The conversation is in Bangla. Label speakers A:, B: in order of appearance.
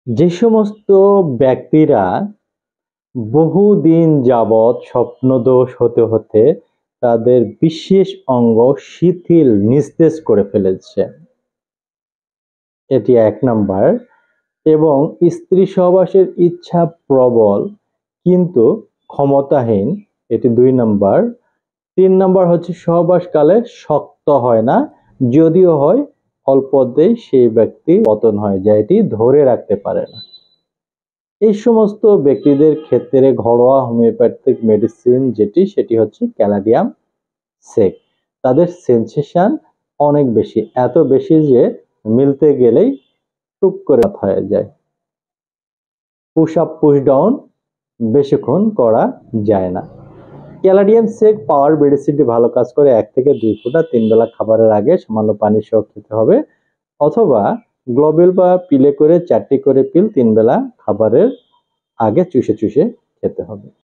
A: যে সমস্ত ব্যক্তিরা বহুদিন যাবৎ স্বপ্নদোষ হতে হতে তাদের বিশেষ অঙ্গ শিথিল নিস্তেজ করে ফেলেছে, এটি ১ নাম্বার। এবং স্ত্রী সহবাসের ইচ্ছা প্রবল কিন্তু ক্ষমতাহীন, এটি ২ নাম্বার। ৩ নাম্বার হচ্ছে সহবাসকালে শক্ত হয় না, যদিও হয় অল্পতেই সেই ব্যক্তি পতন হয়ে যায়, এটি ধরে রাখতে পারে না। এই সমস্ত ব্যক্তিদের ক্ষেত্রে ঘরোয়া হোমিওপ্যাথিক মেডিসিন সেটি হচ্ছে ক্যালাডিয়াম সেক। তাদের সেন্সেশন অনেক বেশি, এত বেশি যে মিলতে গেলেই টুক করে হয়ে যায়। পুশ আপ পুশ ডাউন বেশিক্ষণ করা যায় না। ক্যালাডিয়াম সেক পাওয়ার মেডিসিনটি ভালো কাজ করে ১ থেকে ২ ফোঁটা ৩ বেলা খাবারের আগে সামান্য পানি সহ খেতে হবে, অথবা গ্লোবেল বা পিলে করে ৪টি করে পিল ৩ বেলা খাবারের আগে চুষে চুষে খেতে হবে।